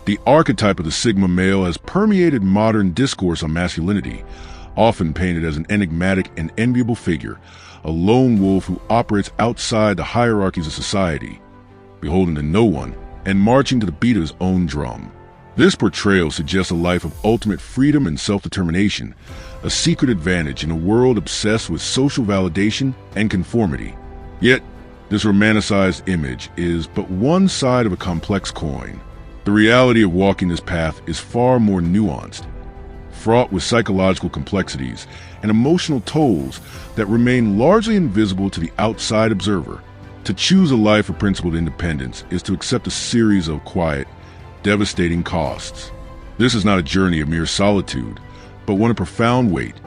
The archetype of the Sigma male has permeated modern discourse on masculinity, often painted as an enigmatic and enviable figure, a lone wolf who operates outside the hierarchies of society, beholden to no one and marching to the beat of his own drum. This portrayal suggests a life of ultimate freedom and self-determination, a secret advantage in a world obsessed with social validation and conformity. Yet, this romanticized image is but one side of a complex coin. The reality of walking this path is far more nuanced, fraught with psychological complexities and emotional tolls that remain largely invisible to the outside observer. To choose a life of principled independence is to accept a series of quiet, devastating costs. This is not a journey of mere solitude, but one of profound weight,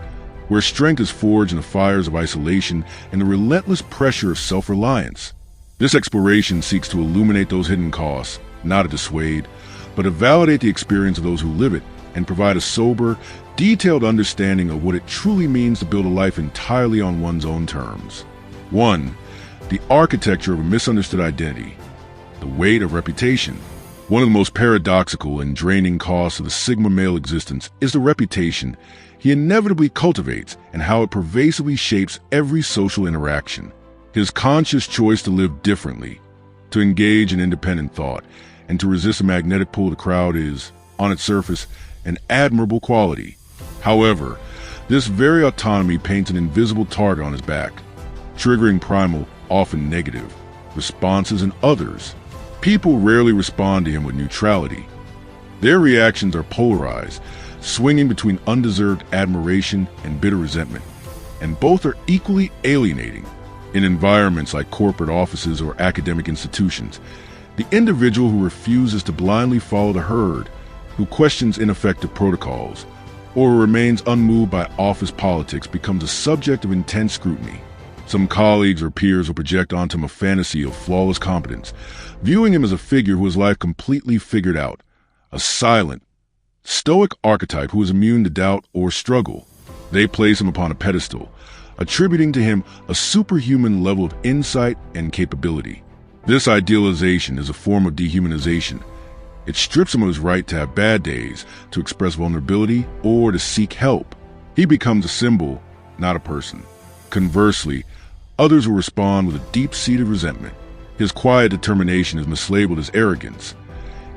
where strength is forged in the fires of isolation and the relentless pressure of self-reliance. This exploration seeks to illuminate those hidden costs, not to dissuade, but to validate the experience of those who live it and provide a sober, detailed understanding of what it truly means to build a life entirely on one's own terms. 1. The architecture of a misunderstood identity. The weight of reputation. One of the most paradoxical and draining costs of the Sigma male existence is the reputation he inevitably cultivates and how it pervasively shapes every social interaction. His conscious choice to live differently, to engage in independent thought, and to resist the magnetic pull of the crowd is, on its surface, an admirable quality. However, this very autonomy paints an invisible target on his back, triggering primal, often negative, responses in others. People rarely respond to him with neutrality. Their reactions are polarized, swinging between undeserved admiration and bitter resentment, and both are equally alienating. In environments like corporate offices or academic institutions, the individual who refuses to blindly follow the herd, who questions ineffective protocols, or remains unmoved by office politics becomes a subject of intense scrutiny. Some colleagues or peers will project onto him a fantasy of flawless competence, viewing him as a figure who has life completely figured out, a silent, stoic archetype who is immune to doubt or struggle. They place him upon a pedestal, attributing to him a superhuman level of insight and capability. This idealization is a form of dehumanization. It strips him of his right to have bad days, to express vulnerability, or to seek help. He becomes a symbol, not a person. Conversely, others will respond with a deep-seated resentment. His quiet determination is mislabeled as arrogance.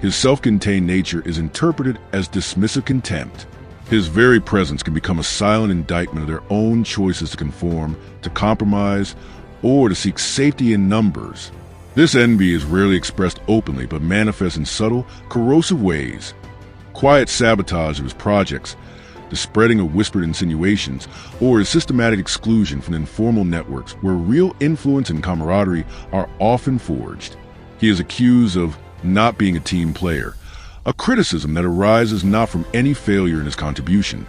His self-contained nature is interpreted as dismissive contempt. His very presence can become a silent indictment of their own choices to conform, to compromise, or to seek safety in numbers. This envy is rarely expressed openly but manifests in subtle, corrosive ways. Quiet sabotage of his projects, the spreading of whispered insinuations, or his systematic exclusion from informal networks where real influence and camaraderie are often forged. He is accused of not being a team player, a criticism that arises not from any failure in his contribution,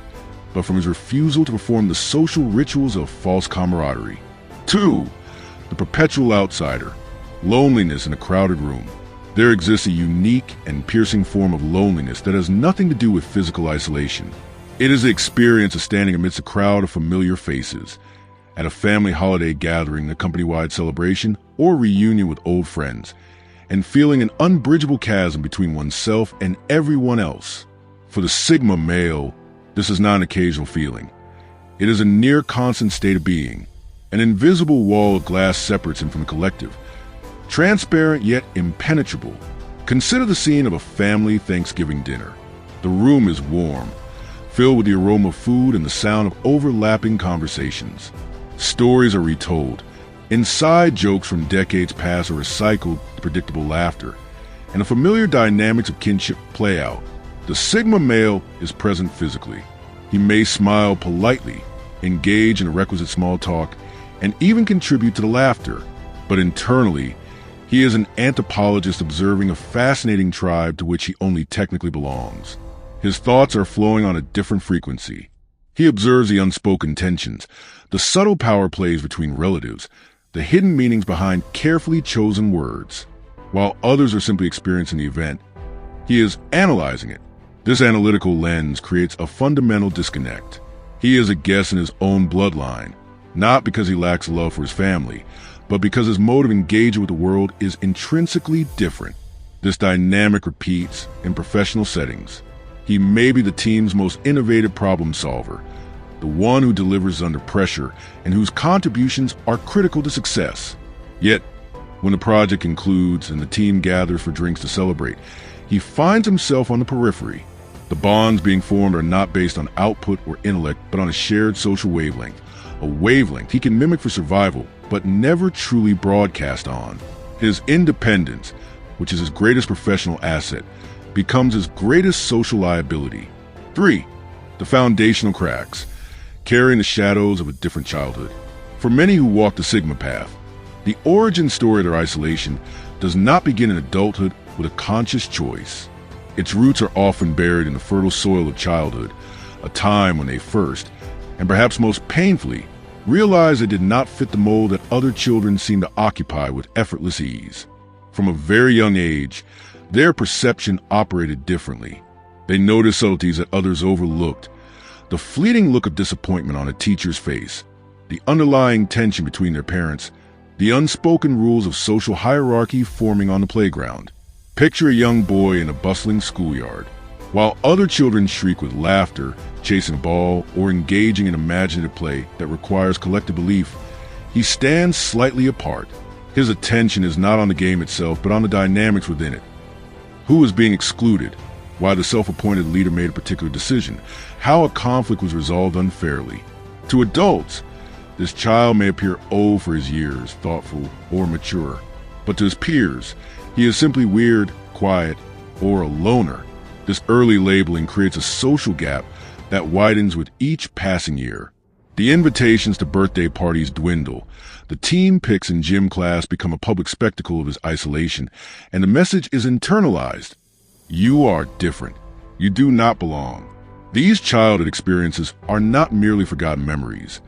but from his refusal to perform the social rituals of false camaraderie. 2. The perpetual outsider. Loneliness in a crowded room. There exists a unique and piercing form of loneliness that has nothing to do with physical isolation. It is the experience of standing amidst a crowd of familiar faces, at a family holiday gathering, a company-wide celebration, or reunion with old friends, and feeling an unbridgeable chasm between oneself and everyone else. For the Sigma male, this is not an occasional feeling. It is a near constant state of being. An invisible wall of glass separates him from the collective, transparent yet impenetrable. Consider the scene of a family Thanksgiving dinner. The room is warm, filled with the aroma of food and the sound of overlapping conversations. Stories are retold. Inside jokes from decades past are recycled with predictable laughter, and the familiar dynamics of kinship play out. The Sigma male is present physically. He may smile politely, engage in the requisite small talk, and even contribute to the laughter. But internally, he is an anthropologist observing a fascinating tribe to which he only technically belongs. His thoughts are flowing on a different frequency. He observes the unspoken tensions, the subtle power plays between relatives, the hidden meanings behind carefully chosen words. While others are simply experiencing the event, he is analyzing it. This analytical lens creates a fundamental disconnect. He is a guest in his own bloodline, not because he lacks love for his family, but because his mode of engaging with the world is intrinsically different. This dynamic repeats in professional settings. He may be the team's most innovative problem solver, the one who delivers under pressure and whose contributions are critical to success. Yet, when the project concludes and the team gathers for drinks to celebrate, he finds himself on the periphery. The bonds being formed are not based on output or intellect, but on a shared social wavelength, a wavelength he can mimic for survival, but never truly broadcast on. His independence, which is his greatest professional asset, becomes his greatest social liability. 3. The foundational cracks, carrying the shadows of a different childhood. For many who walk the Sigma path, the origin story of their isolation does not begin in adulthood with a conscious choice. Its roots are often buried in the fertile soil of childhood, a time when they first, and perhaps most painfully, realized they did not fit the mold that other children seem to occupy with effortless ease. From a very young age, their perception operated differently. They noticed subtleties that others overlooked. The fleeting look of disappointment on a teacher's face, the underlying tension between their parents, the unspoken rules of social hierarchy forming on the playground. Picture a young boy in a bustling schoolyard. While other children shriek with laughter, chasing a ball, or engaging in imaginative play that requires collective belief, he stands slightly apart. His attention is not on the game itself, but on the dynamics within it. Who is being excluded? Why the self-appointed leader made a particular decision? How a conflict was resolved unfairly? To adults, this child may appear old for his years, thoughtful, or mature. But to his peers, he is simply weird, quiet, or a loner. This early labeling creates a social gap that widens with each passing year. The invitations to birthday parties dwindle. The team pics in gym class become a public spectacle of his isolation, and the message is internalized. You are different. You do not belong. These childhood experiences are not merely forgotten memories.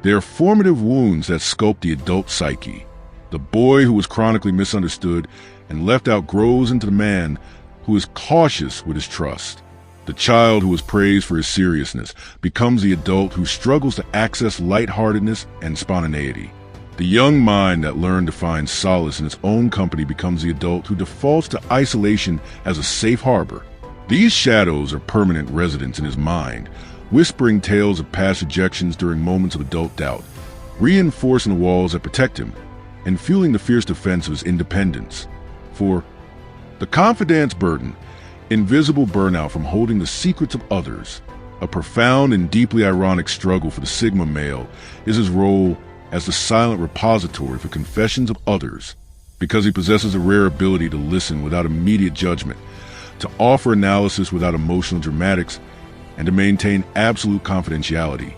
They are formative wounds that sculpt the adult psyche. The boy who was chronically misunderstood and left out grows into the man who is cautious with his trust. The child who is praised for his seriousness becomes the adult who struggles to access lightheartedness and spontaneity. The young mind that learned to find solace in its own company becomes the adult who defaults to isolation as a safe harbor. These shadows are permanent residents in his mind, whispering tales of past rejections during moments of adult doubt, reinforcing the walls that protect him, and fueling the fierce defense of his independence. For the confidence burden, invisible burnout from holding the secrets of others, a profound and deeply ironic struggle for the Sigma male is his role as the silent repository for confessions of others, because he possesses a rare ability to listen without immediate judgment, to offer analysis without emotional dramatics, and to maintain absolute confidentiality.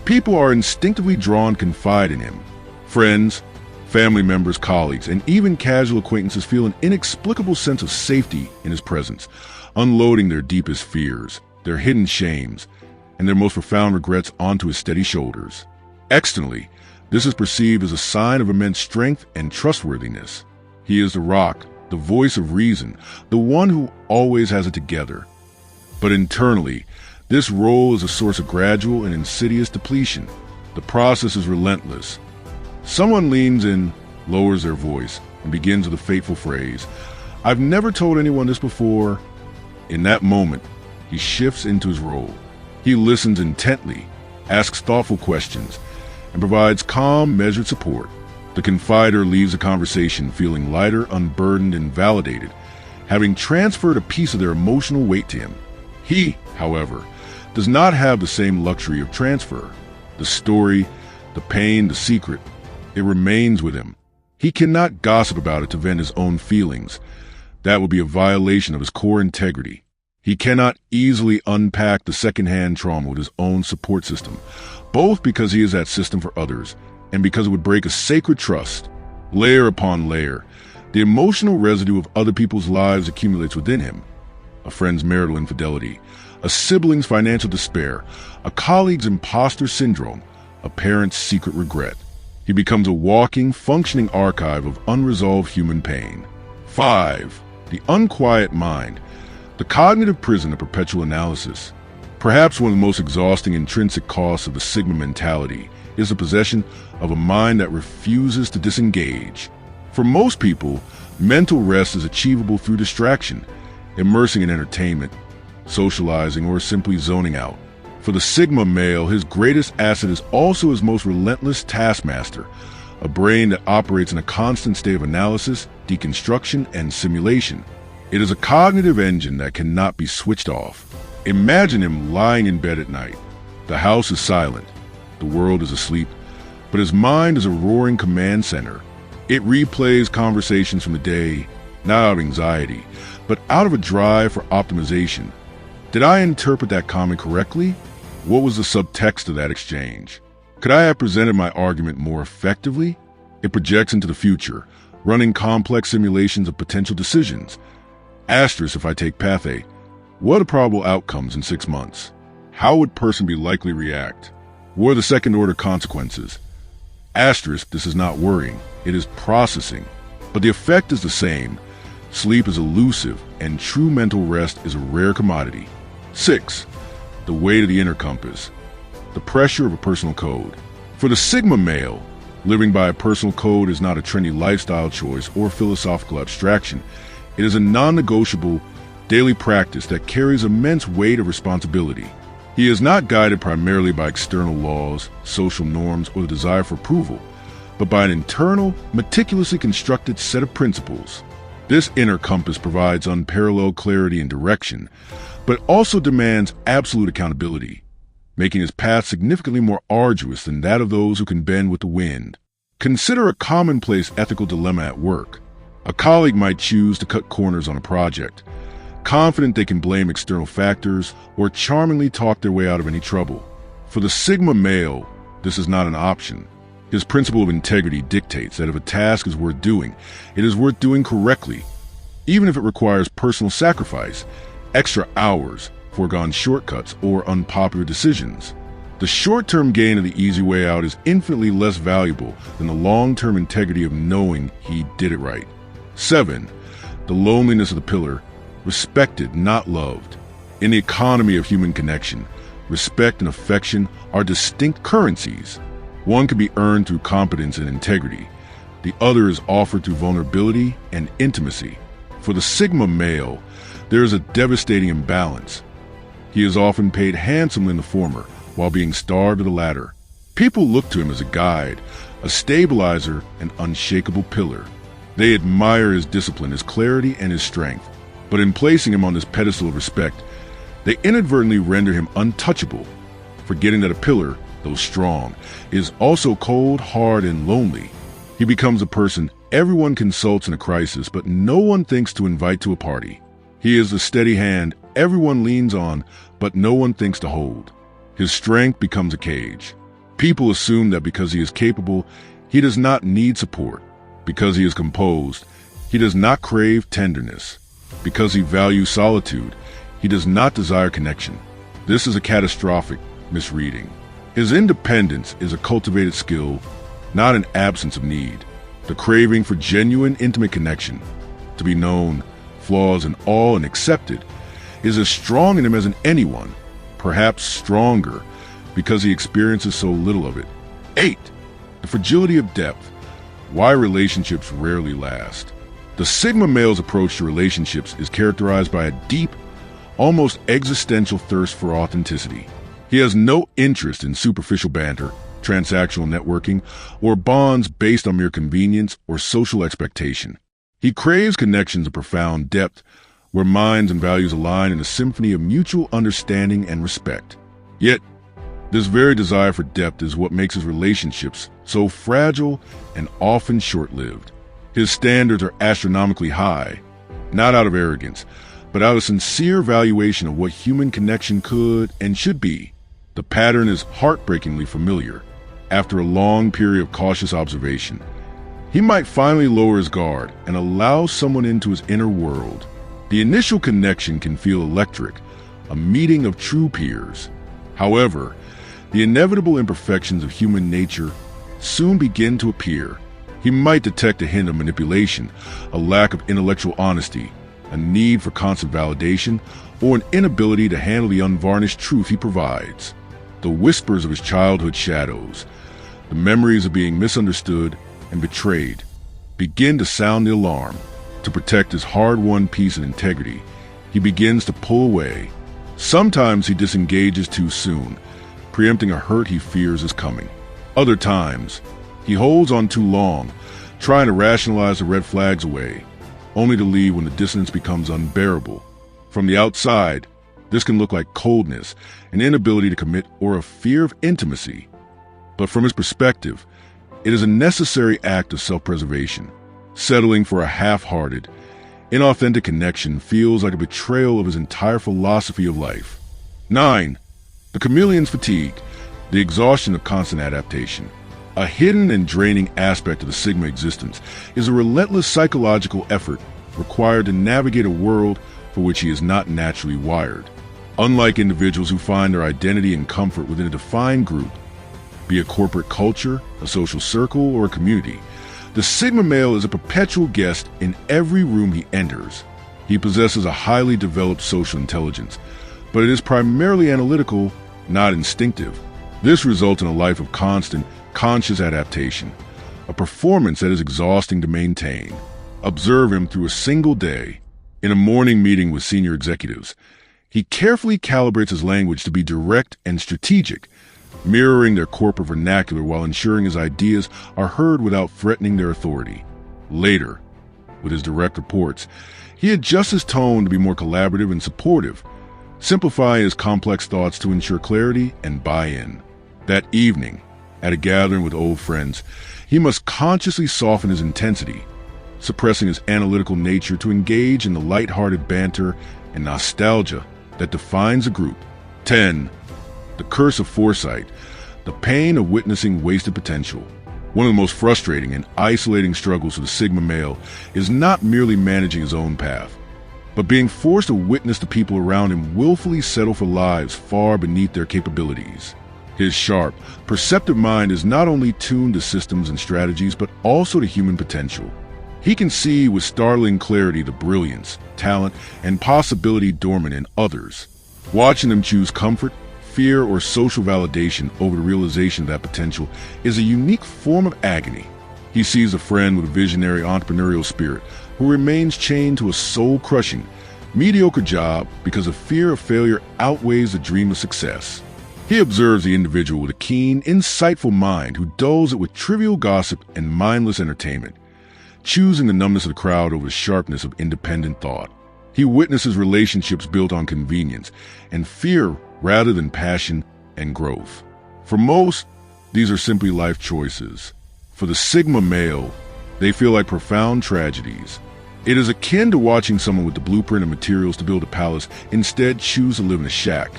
People are instinctively drawn to confide in him. Friends, family members, colleagues, and even casual acquaintances feel an inexplicable sense of safety in his presence, unloading their deepest fears, their hidden shames, and their most profound regrets onto his steady shoulders. Externally, this is perceived as a sign of immense strength and trustworthiness. He is the rock, the voice of reason, the one who always has it together. But internally, this role is a source of gradual and insidious depletion. The process is relentless. Someone leans in, lowers their voice, and begins with a fateful phrase, "I've never told anyone this before." In that moment, he shifts into his role. He listens intently, asks thoughtful questions, and provides calm, measured support. The confider leaves the conversation feeling lighter, unburdened, and validated, having transferred a piece of their emotional weight to him. He, however, does not have the same luxury of transfer. The story, the pain, the secret, it remains with him. He cannot gossip about it to vent his own feelings. That would be a violation of his core integrity. He cannot easily unpack the secondhand trauma with his own support system, both because he is that system for others and because it would break a sacred trust. Layer upon layer, the emotional residue of other people's lives accumulates within him. A friend's marital infidelity, a sibling's financial despair, a colleague's imposter syndrome, a parent's secret regret. He becomes a walking, functioning archive of unresolved human pain. 5. The unquiet mind, the cognitive prison of perpetual analysis. Perhaps one of the most exhausting intrinsic costs of the Sigma mentality is the possession of a mind that refuses to disengage. For most people, Mental rest is achievable through distraction, immersing in entertainment, socializing, or simply zoning out. For the Sigma male, his greatest asset is also his most relentless taskmaster, a brain that operates in a constant state of analysis, deconstruction, and simulation. It is a cognitive engine that cannot be switched off. Imagine him lying in bed at night. The house is silent, the world is asleep, but his mind is a roaring command center. It replays conversations from the day, not out of anxiety, but out of a drive for optimization. Did I interpret that comment correctly? What was the subtext of that exchange? Could I have presented my argument more effectively? It projects into the future, running complex simulations of potential decisions. Asterisk if I take path A. What are the probable outcomes in 6 months? How would person be likely react? What are the second-order consequences? Asterisk, this is not worrying, it is processing. But the effect is the same. Sleep is elusive, and true mental rest is a rare commodity. 6. The weight of the inner compass. The pressure of a personal code. For the Sigma male, living by a personal code is not a trendy lifestyle choice or philosophical abstraction. It is a non-negotiable daily practice that carries immense weight of responsibility. He is not guided primarily by external laws, social norms, or the desire for approval, but by an internal, meticulously constructed set of principles. This inner compass provides unparalleled clarity and direction, but also demands absolute accountability, making his path significantly more arduous than that of those who can bend with the wind. Consider a commonplace ethical dilemma at work. A colleague might choose to cut corners on a project, confident they can blame external factors or charmingly talk their way out of any trouble. For the Sigma male, this is not an option. His principle of integrity dictates that if a task is worth doing, it is worth doing correctly, even if it requires personal sacrifice, extra hours, foregone shortcuts, or unpopular decisions. The short-term gain of the easy way out is infinitely less valuable than the long-term integrity of knowing he did it right. 7. The loneliness of the pillar. Respected, not loved. In the economy of human connection, respect and affection are distinct currencies. One can be earned through competence and integrity. The other is offered through vulnerability and intimacy. For the Sigma male, there is a devastating imbalance. He is often paid handsomely in the former, while being starved of the latter. People look to him as a guide, a stabilizer, an unshakable pillar. They admire his discipline, his clarity, and his strength. But in placing him on this pedestal of respect, they inadvertently render him untouchable, forgetting that a pillar, though strong, is also cold, hard, and lonely. He becomes a person everyone consults in a crisis, but no one thinks to invite to a party. He is the steady hand everyone leans on, but no one thinks to hold. His strength becomes a cage. People assume that because he is capable, he does not need support. Because he is composed, he does not crave tenderness. Because he values solitude, he does not desire connection. This is a catastrophic misreading. His independence is a cultivated skill, not an absence of need. The craving for genuine, intimate connection, to be known, flaws and all and accepted, is as strong in him as in anyone, perhaps stronger, because he experiences so little of it. 8. The fragility of depth. Why relationships rarely last. The Sigma male's approach to relationships is characterized by a deep, almost existential thirst for authenticity. He has no interest in superficial banter, transactional networking, or bonds based on mere convenience or social expectation. He craves connections of profound depth, where minds and values align in a symphony of mutual understanding and respect. Yet, this very desire for depth is what makes his relationships so fragile and often short-lived. His standards are astronomically high, not out of arrogance, but out of sincere valuation of what human connection could and should be. The pattern is heartbreakingly familiar. After a long period of cautious observation, he might finally lower his guard and allow someone into his inner world. The initial connection can feel electric, a meeting of true peers. However, the inevitable imperfections of human nature soon begin to appear. He might detect a hint of manipulation, a lack of intellectual honesty, a need for constant validation, or an inability to handle the unvarnished truth he provides. The whispers of his childhood shadows, the memories of being misunderstood and betrayed, begin to sound the alarm. To protect his hard-won peace and integrity, he begins to pull away. Sometimes he disengages too soon, preempting a hurt he fears is coming. Other times, he holds on too long, trying to rationalize the red flags away, only to leave when the dissonance becomes unbearable. From the outside, this can look like coldness, an inability to commit, or a fear of intimacy. But from his perspective, it is a necessary act of self-preservation. Settling for a half-hearted, inauthentic connection feels like a betrayal of his entire philosophy of life. 9. The chameleon's fatigue, the exhaustion of constant adaptation. A hidden and draining aspect of the Sigma existence is a relentless psychological effort required to navigate a world for which he is not naturally wired. Unlike individuals who find their identity and comfort within a defined group, be it corporate culture, a social circle, or a community, the Sigma male is a perpetual guest in every room he enters. He possesses a highly developed social intelligence, but it is primarily analytical, not instinctive. This results in a life of constant, conscious adaptation, a performance that is exhausting to maintain. Observe him through a single day. In a morning meeting with senior executives, he carefully calibrates his language to be direct and strategic, mirroring their corporate vernacular while ensuring his ideas are heard without threatening their authority. Later, with his direct reports, he adjusts his tone to be more collaborative and supportive, simplifying his complex thoughts to ensure clarity and buy-in. That evening, at a gathering with old friends, he must consciously soften his intensity, suppressing his analytical nature to engage in the light-hearted banter and nostalgia that defines a group. 10. The curse of foresight, the pain of witnessing wasted potential. One of the most frustrating and isolating struggles for the Sigma male is not merely managing his own path, but being forced to witness the people around him willfully settle for lives far beneath their capabilities. His sharp, perceptive mind is not only tuned to systems and strategies, but also to human potential. He can see with startling clarity the brilliance, talent, and possibility dormant in others. Watching them choose comfort, fear, or social validation over the realization of that potential is a unique form of agony. He sees a friend with a visionary entrepreneurial spirit who remains chained to a soul-crushing, mediocre job because the fear of failure outweighs the dream of success. He observes the individual with a keen, insightful mind who dulls it with trivial gossip and mindless entertainment, choosing the numbness of the crowd over the sharpness of independent thought. He witnesses relationships built on convenience and fear rather than passion and growth. For most, these are simply life choices. For the Sigma male, they feel like profound tragedies. It is akin to watching someone with the blueprint and materials to build a palace instead choose to live in a shack,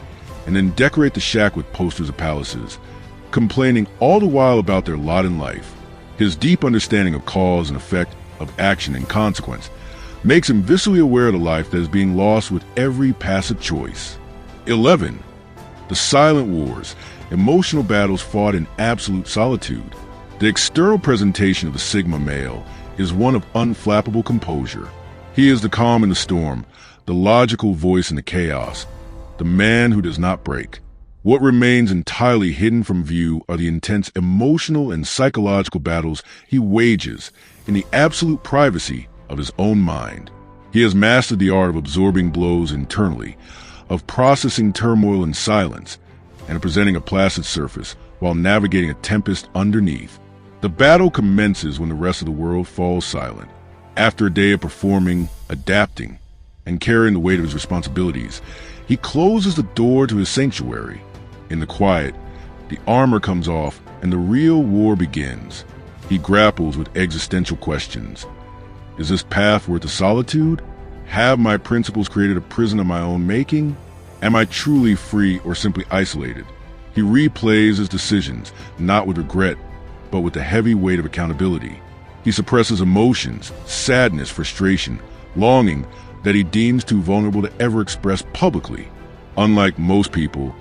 and then decorate the shack with posters of palaces, complaining all the while about their lot in life. His deep understanding of cause and effect, of action and consequence, makes him viscerally aware of the life that is being lost with every passive choice. 11. The silent wars, emotional battles fought in absolute solitude. The external presentation of the Sigma male is one of unflappable composure. He is the calm in the storm, the logical voice in the chaos, the man who does not break. What remains entirely hidden from view are the intense emotional and psychological battles he wages in the absolute privacy of his own mind. He has mastered the art of absorbing blows internally, of processing turmoil in silence, and of presenting a placid surface while navigating a tempest underneath. The battle commences when the rest of the world falls silent. After a day of performing, adapting, and carrying the weight of his responsibilities, he closes the door to his sanctuary. In the quiet, the armor comes off and the real war begins. He grapples with existential questions. Is this path worth the solitude? Have my principles created a prison of my own making? Am I truly free or simply isolated? He replays his decisions, not with regret, but with the heavy weight of accountability. He suppresses emotions, sadness, frustration, longing that he deems too vulnerable to ever express publicly. Unlike most people,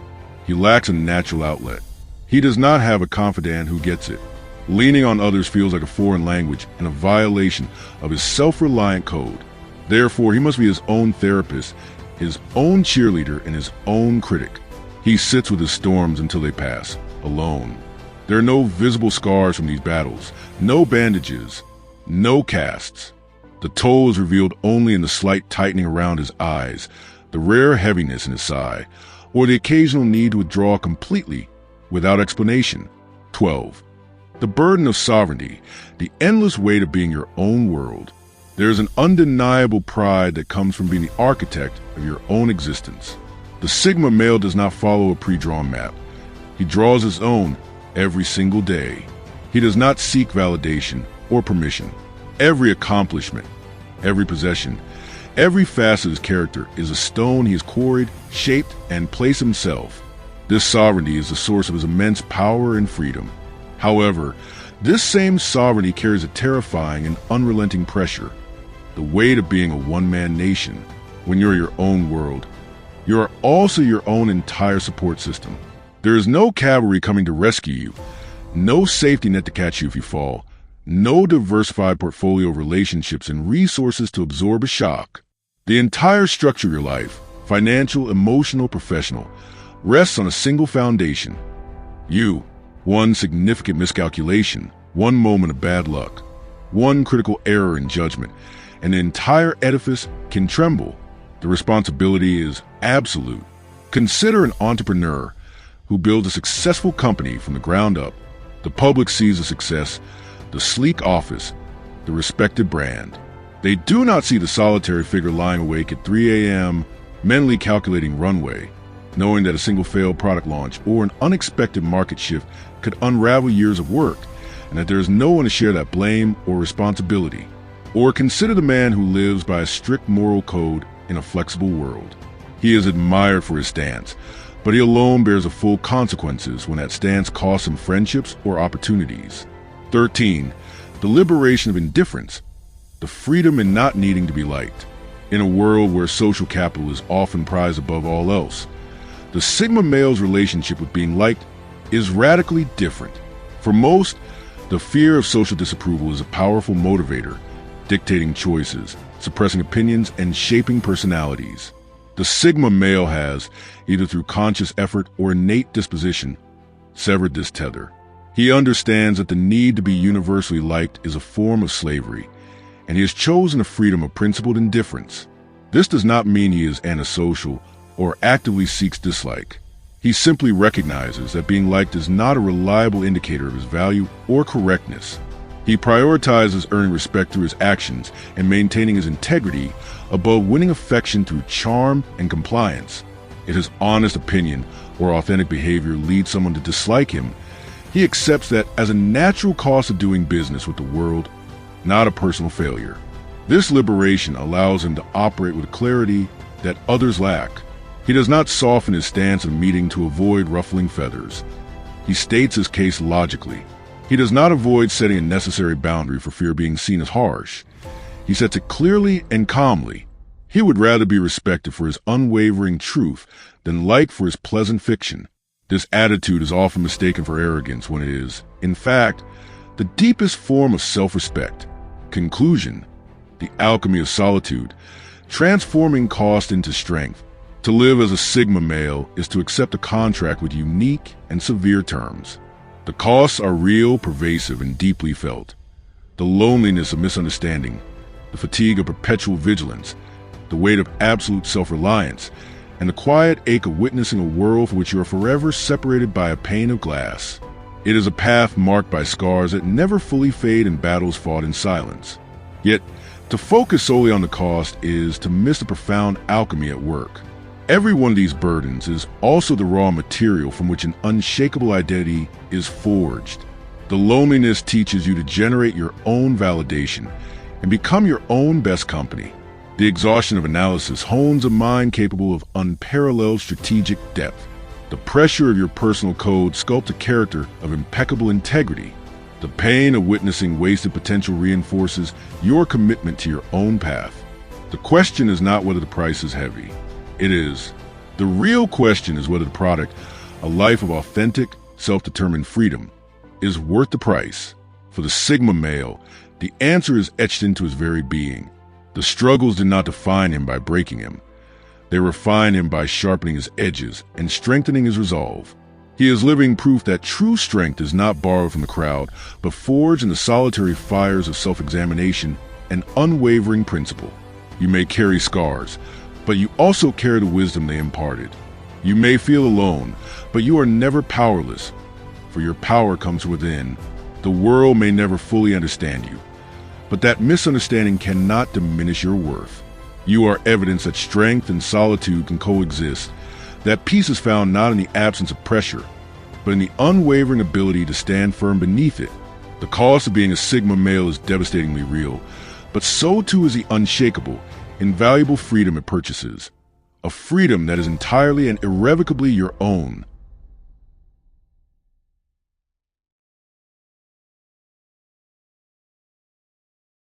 he lacks a natural outlet. He does not have a confidant who gets it. Leaning on others feels like a foreign language and a violation of his self-reliant code. Therefore, he must be his own therapist, his own cheerleader, and his own critic. He sits with his storms until they pass, alone. There are no visible scars from these battles, no bandages, no casts. The toll is revealed only in the slight tightening around his eyes, the rare heaviness in his sigh, or the occasional need to withdraw completely without explanation. 12. The burden of sovereignty, the endless weight of being your own world. There is an undeniable pride that comes from being the architect of your own existence. The Sigma male does not follow a pre-drawn map. He draws his own every single day. He does not seek validation or permission. Every accomplishment, every possession, every facet of his character is a stone he has quarried, shaped, and placed himself. This sovereignty is the source of his immense power and freedom. However, this same sovereignty carries a terrifying and unrelenting pressure, the weight of being a one-man nation. When you're your own world, you are also your own entire support system. There is no cavalry coming to rescue you, no safety net to catch you if you fall, no diversified portfolio of relationships and resources to absorb a shock. The entire structure of your life, financial, emotional, professional, rests on a single foundation. You. One significant miscalculation, one moment of bad luck, one critical error in judgment, and the entire edifice can tremble. The responsibility is absolute. Consider an entrepreneur who builds a successful company from the ground up. The public sees the success, the sleek office, the respected brand. They do not see the solitary figure lying awake at 3 a.m., mentally calculating runway, knowing that a single failed product launch or an unexpected market shift could unravel years of work, and that there is no one to share that blame or responsibility. Or consider the man who lives by a strict moral code in a flexible world. He is admired for his stance, but he alone bears the full consequences when that stance costs him friendships or opportunities. 13. The liberation of indifference, the freedom in not needing to be liked. In a world where social capital is often prized above all else, the Sigma male's relationship with being liked is radically different. For most, the fear of social disapproval is a powerful motivator, dictating choices, suppressing opinions, and shaping personalities. The Sigma male has, either through conscious effort or innate disposition, severed this tether. He understands that the need to be universally liked is a form of slavery, and he has chosen a freedom of principled indifference. This does not mean he is antisocial or actively seeks dislike. He simply recognizes that being liked is not a reliable indicator of his value or correctness. He prioritizes earning respect through his actions and maintaining his integrity above winning affection through charm and compliance. If his honest opinion or authentic behavior leads someone to dislike him, he accepts that as a natural cost of doing business with the world, not a personal failure. This liberation allows him to operate with clarity that others lack. He does not soften his stance in a meeting to avoid ruffling feathers. He states his case logically. He does not avoid setting a necessary boundary for fear of being seen as harsh. He sets it clearly and calmly. He would rather be respected for his unwavering truth than liked for his pleasant fiction. This attitude is often mistaken for arrogance when it is, in fact, the deepest form of self-respect. Conclusion: the alchemy of solitude, transforming cost into strength. To live as a Sigma male is to accept a contract with unique and severe terms. The costs are real, pervasive, and deeply felt. The loneliness of misunderstanding, the fatigue of perpetual vigilance, the weight of absolute self-reliance, and the quiet ache of witnessing a world for which you are forever separated by a pane of glass. It is a path marked by scars that never fully fade in battles fought in silence. Yet, to focus solely on the cost is to miss the profound alchemy at work. Every one of these burdens is also the raw material from which an unshakable identity is forged. The loneliness teaches you to generate your own validation and become your own best company. The exhaustion of analysis hones a mind capable of unparalleled strategic depth. The pressure of your personal code sculpts a character of impeccable integrity. The pain of witnessing wasted potential reinforces your commitment to your own path. The question is not whether the price is heavy. It is. The real question is whether the product, a life of authentic, self-determined freedom, is worth the price. For the Sigma male, the answer is etched into his very being. The struggles did not define him by breaking him. They refine him by sharpening his edges and strengthening his resolve. He is living proof that true strength is not borrowed from the crowd, but forged in the solitary fires of self-examination an unwavering principle. You may carry scars, but you also carry the wisdom they imparted. You may feel alone, but you are never powerless, for your power comes within. The world may never fully understand you, but that misunderstanding cannot diminish your worth. You are evidence that strength and solitude can coexist, that peace is found not in the absence of pressure, but in the unwavering ability to stand firm beneath it. The cost of being a Sigma male is devastatingly real, but so too is the unshakable, invaluable freedom it purchases. A freedom that is entirely and irrevocably your own.